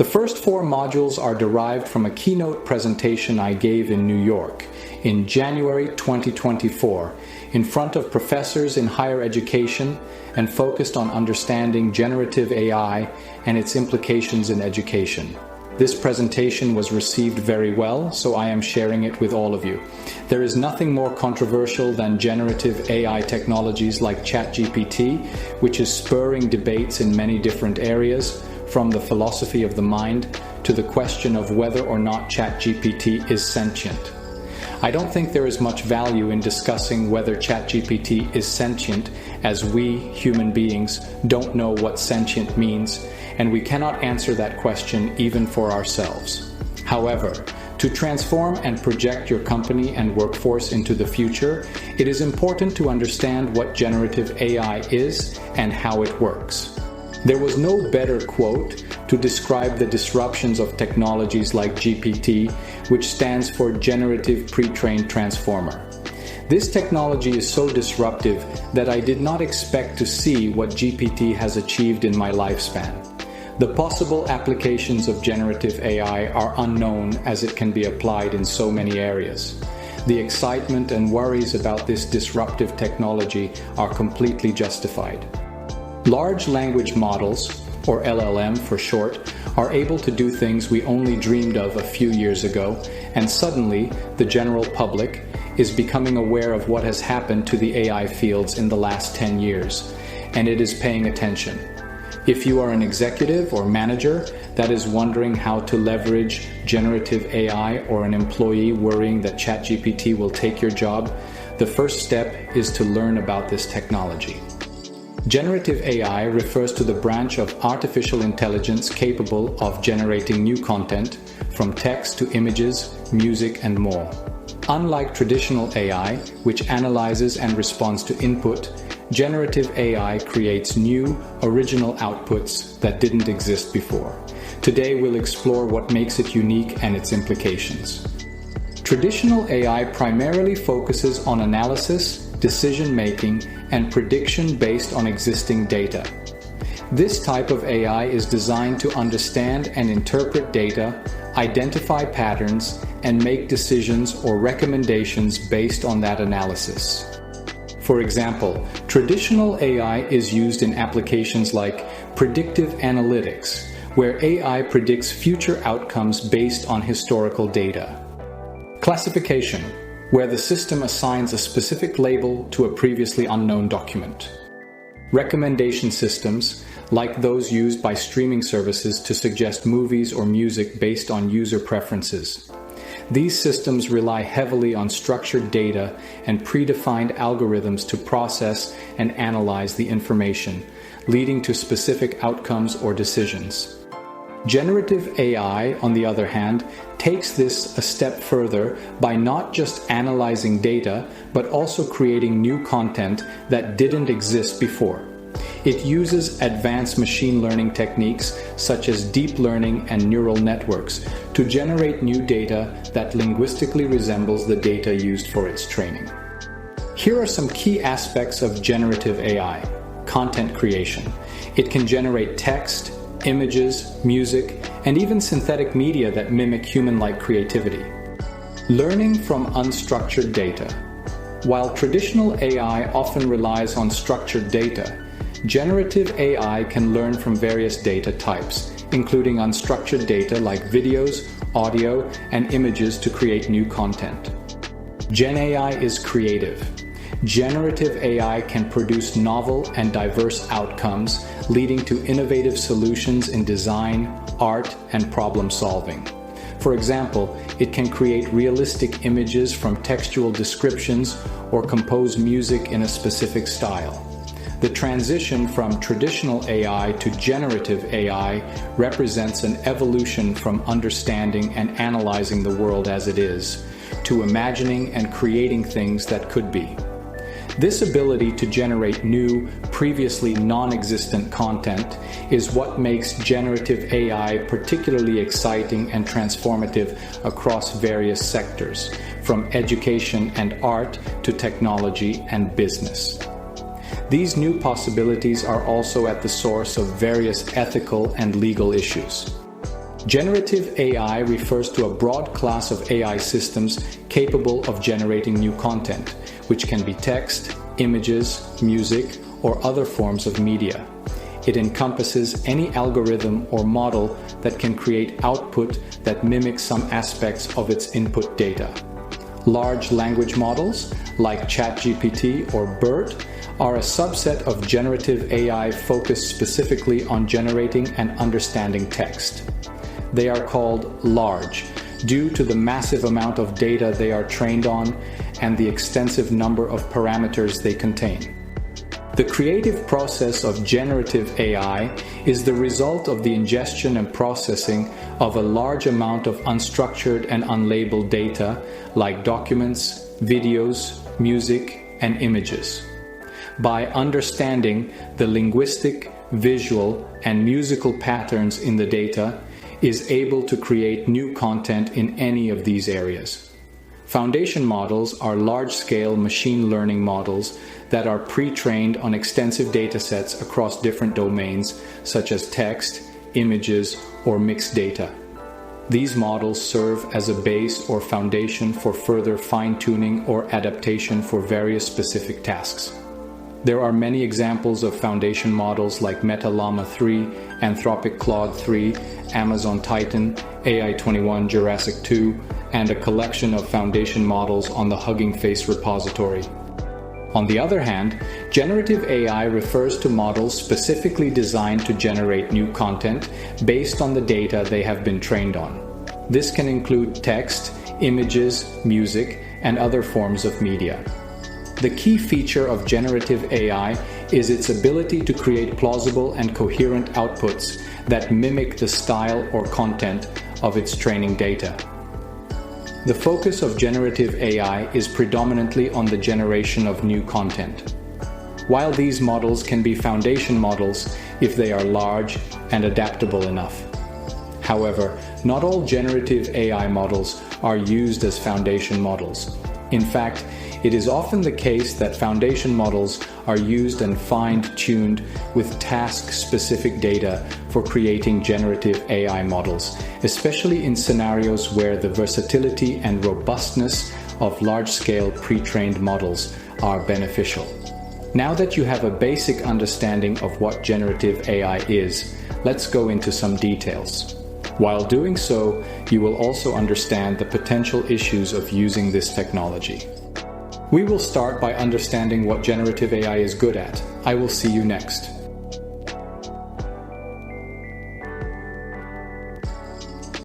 The first 4 modules are derived from a keynote presentation I gave in New York in January 2024 in front of professors in higher education and focused on understanding generative AI and its implications in education. This presentation was received very well, so I am sharing it with all of you. There is nothing more controversial than generative AI technologies like ChatGPT, which is spurring debates in many different areas, from the philosophy of the mind to the question of whether or not ChatGPT is sentient. I don't think there is much value in discussing whether ChatGPT is sentient, as we, human beings, don't know what sentient means, and we cannot answer that question even for ourselves. However, to transform and project your company and workforce into the future, it is important to understand what generative AI is and how it works. There was no better quote to describe the disruptions of technologies like GPT, which stands for Generative Pre-trained Transformer. This technology is so disruptive that I did not expect to see what GPT has achieved in my lifespan. The possible applications of generative AI are unknown, as it can be applied in so many areas. The excitement and worries about this disruptive technology are completely justified. Large language models, or LLM for short, are able to do things we only dreamed of a few years ago, and suddenly the general public is becoming aware of what has happened to the AI fields in the last 10 years, and it is paying attention. If you are an executive or manager that is wondering how to leverage generative AI, or an employee worrying that ChatGPT will take your job, the first step is to learn about this technology. Generative AI refers to the branch of artificial intelligence capable of generating new content, from text to images, music, and more. Unlike traditional AI, which analyzes and responds to input, generative AI creates new, original outputs that didn't exist before. Today we'll explore what makes it unique and its implications. Traditional AI primarily focuses on analysis, decision-making, and prediction based on existing data. This type of AI is designed to understand and interpret data, identify patterns, and make decisions or recommendations based on that analysis. For example, traditional AI is used in applications like predictive analytics, where AI predicts future outcomes based on historical data. Classification, where the system assigns a specific label to a previously unknown document. Recommendation systems, like those used by streaming services to suggest movies or music based on user preferences. These systems rely heavily on structured data and predefined algorithms to process and analyze the information, leading to specific outcomes or decisions. Generative AI, on the other hand, takes this a step further by not just analyzing data, but also creating new content that didn't exist before. It uses advanced machine learning techniques such as deep learning and neural networks to generate new data that linguistically resembles the data used for its training. Here are some key aspects of generative AI. Content creation. It can generate text, images, music, and even synthetic media that mimic human-like creativity. Learning from unstructured data. While traditional AI often relies on structured data, generative AI can learn from various data types, including unstructured data like videos, audio, and images to create new content. GenAI is creative. Generative AI can produce novel and diverse outcomes, leading to innovative solutions in design, art, and problem solving. For example, it can create realistic images from textual descriptions or compose music in a specific style. The transition from traditional AI to generative AI represents an evolution from understanding and analyzing the world as it is, to imagining and creating things that could be. This ability to generate new, previously non-existent content is what makes generative AI particularly exciting and transformative across various sectors, from education and art to technology and business. These new possibilities are also at the source of various ethical and legal issues. Generative AI refers to a broad class of AI systems capable of generating new content, which can be text, images, music, or other forms of media. It encompasses any algorithm or model that can create output that mimics some aspects of its input data. Large language models, like ChatGPT or BERT, are a subset of generative AI focused specifically on generating and understanding text. They are called large due to the massive amount of data they are trained on and the extensive number of parameters they contain. The creative process of generative AI is the result of the ingestion and processing of a large amount of unstructured and unlabeled data like documents, videos, music, and images. By understanding the linguistic, visual, and musical patterns in the data, is able to create new content in any of these areas. Foundation models are large-scale machine learning models that are pre-trained on extensive datasets across different domains, such as text, images, or mixed data. These models serve as a base or foundation for further fine-tuning or adaptation for various specific tasks. There are many examples of foundation models like Meta Llama 3, Anthropic Claude 3, Amazon Titan, AI21 Jurassic 2, and a collection of foundation models on the Hugging Face repository. On the other hand, generative AI refers to models specifically designed to generate new content based on the data they have been trained on. This can include text, images, music, and other forms of media. The key feature of generative AI is its ability to create plausible and coherent outputs that mimic the style or content of its training data. The focus of generative AI is predominantly on the generation of new content. While these models can be foundation models if they are large and adaptable enough. However, not all generative AI models are used as foundation models. In fact, it is often the case that foundation models are used and fine-tuned with task-specific data for creating generative AI models, especially in scenarios where the versatility and robustness of large-scale pre-trained models are beneficial. Now that you have a basic understanding of what generative AI is, let's go into some details. While doing so, you will also understand the potential issues of using this technology. We will start by understanding what generative AI is good at. I will see you next.